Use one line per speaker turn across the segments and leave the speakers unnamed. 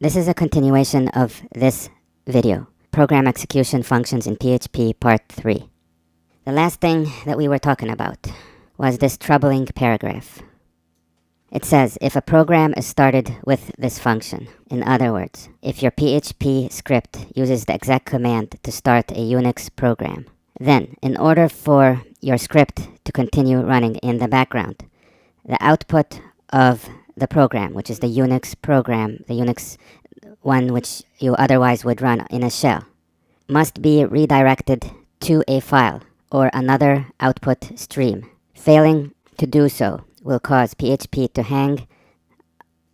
This is a continuation of this video, Program Execution Functions in PHP Part 3. The last thing that we were talking about was this troubling paragraph. It says, if a program is started with this function, in other words, if your PHP script uses the exec command to start a Unix program, then in order for your script to continue running in the background, the output of the program, which is the Unix program, the Unix one which you otherwise would run in a shell, must be redirected to a file or another output stream. Failing to do so will cause PHP to hang.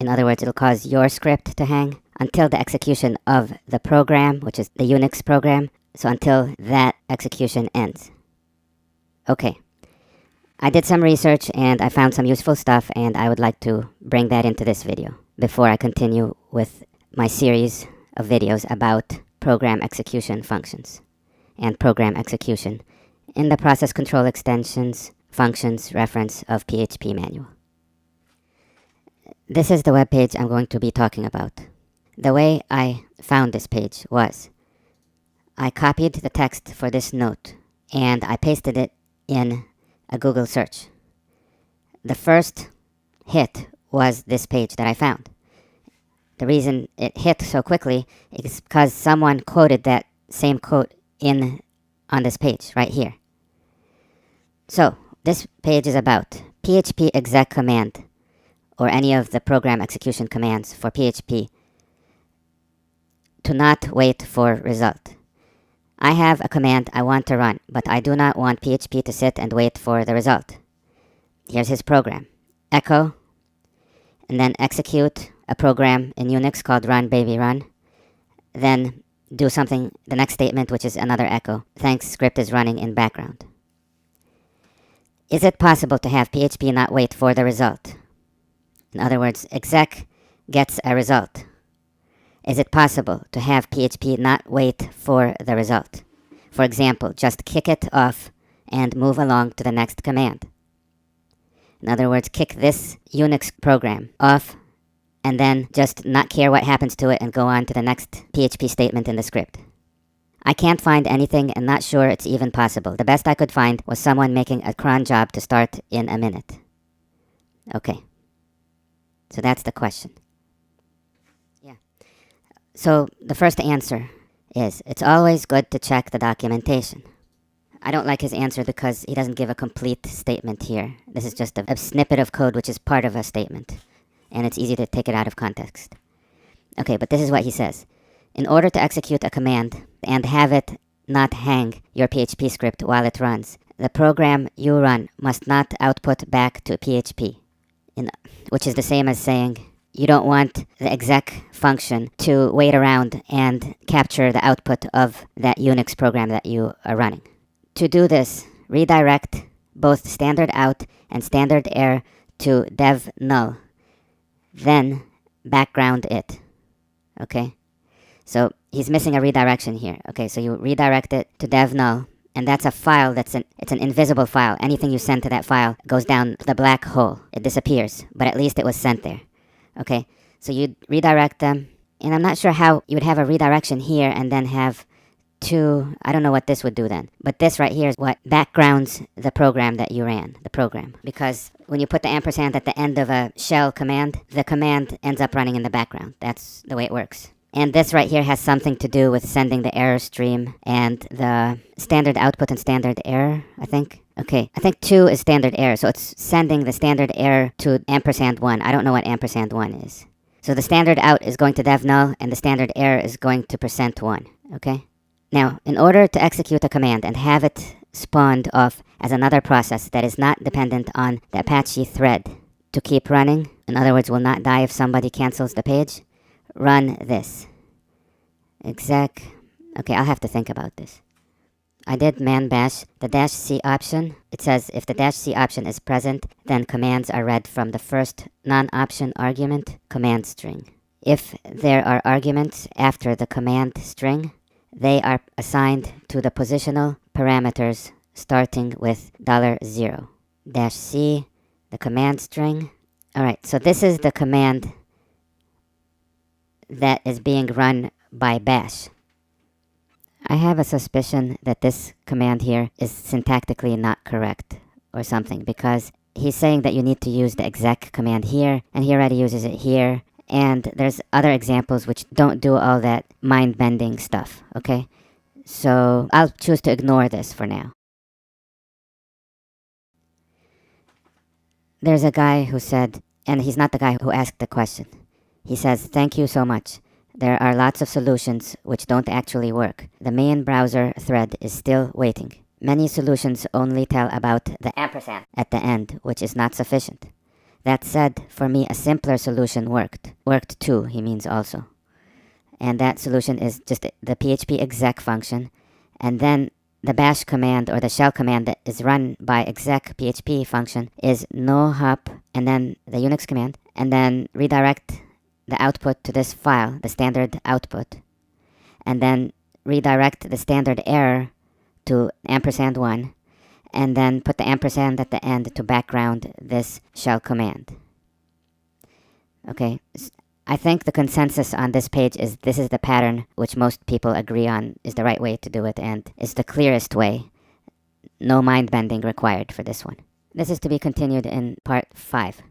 In other words, it'll cause your script to hang until the execution of the program, which is the Unix program, so until that execution ends. Okay. I did some research and I found some useful stuff, and I would like to bring that into this video before I continue with my series of videos about program execution functions and program execution in the process control extensions functions reference of PHP manual. This is the web page I'm going to be talking about. The way I found this page was I copied the text for this note and I pasted it in a Google search. The first hit was this page that I found. The reason it hit so quickly is because someone quoted that same quote on this page right here. So this page is about PHP exec command or any of the program execution commands for PHP to not wait for result. I have a command I want to run, but I do not want PHP to sit and wait for the result. Here's his program. Echo, and then execute a program in Unix called run baby run. Then do something, the next statement, which is another echo. Thanks, script is running in background. Is it possible to have PHP not wait for the result? In other words, exec gets a result. Is it possible to have PHP not wait for the result? For example, just kick it off and move along to the next command. In other words, kick this Unix program off and then just not care what happens to it and go on to the next PHP statement in the script. I can't find anything and not sure it's even possible. The best I could find was someone making a cron job to start in a minute. Okay. So that's the question. So the first answer is, it's always good to check the documentation. I don't like his answer because he doesn't give a complete statement here. This is just a snippet of code which is part of a statement, and it's easy to take it out of context. Okay, but this is what he says. In order to execute a command and have it not hang your PHP script while it runs, the program you run must not output back to PHP, which is the same as saying you don't want the exec function to wait around and capture the output of that Unix program that you are running. To do this, redirect both standard out and standard err to dev null, then background it. Okay? So he's missing a redirection here. Okay, so you redirect it to dev null, and that's a file it's an invisible file. Anything you send to that file goes down the black hole. It disappears, but at least it was sent there. Okay, so you'd redirect them, and I'm not sure how you would have a redirection here and then have two, I don't know what this would do then. But this right here is what backgrounds the program that you ran, the program. Because when you put the ampersand at the end of a shell command, the command ends up running in the background. That's the way it works. And this right here has something to do with sending the error stream and the standard output and standard error, I think. Okay, I think 2 is standard error, so it's sending the standard error to &1. I don't know what &1 is. So the standard out is going to dev null, and the standard error is going to %1, okay? Now, in order to execute a command and have it spawned off as another process that is not dependent on the Apache thread to keep running, in other words, will not die if somebody cancels the page, run this. Exec. Okay, I'll have to think about this. I did man bash the -c option. It says if the -c option is present, then commands are read from the first non-option argument command string. If there are arguments after the command string, they are assigned to the positional parameters starting with $0. -c, the command string. Alright, so this is the command that is being run by bash. I have a suspicion that this command here is syntactically not correct or something, because he's saying that you need to use the exec command here, and he already uses it here, and there's other examples which don't do all that mind-bending stuff, okay? So I'll choose to ignore this for now. There's a guy who said, and he's not the guy who asked the question. He says, "Thank you so much. There are lots of solutions which don't actually work. The main browser thread is still waiting. Many solutions only tell about the ampersand at the end, which is not sufficient. That said, for me a simpler solution worked. Worked too, he means also. And that solution is just the PHP exec function, and then the bash command or the shell command that is run by exec PHP function is no hop, and then the Unix command, and then redirect the output to this file, the standard output, and then redirect the standard error to &1, and then put the ampersand at the end to background this shell command." Okay, I think the consensus on this page is this is the pattern which most people agree on is the right way to do it and is the clearest way. No mind bending required for this one. This is to be continued in part 5.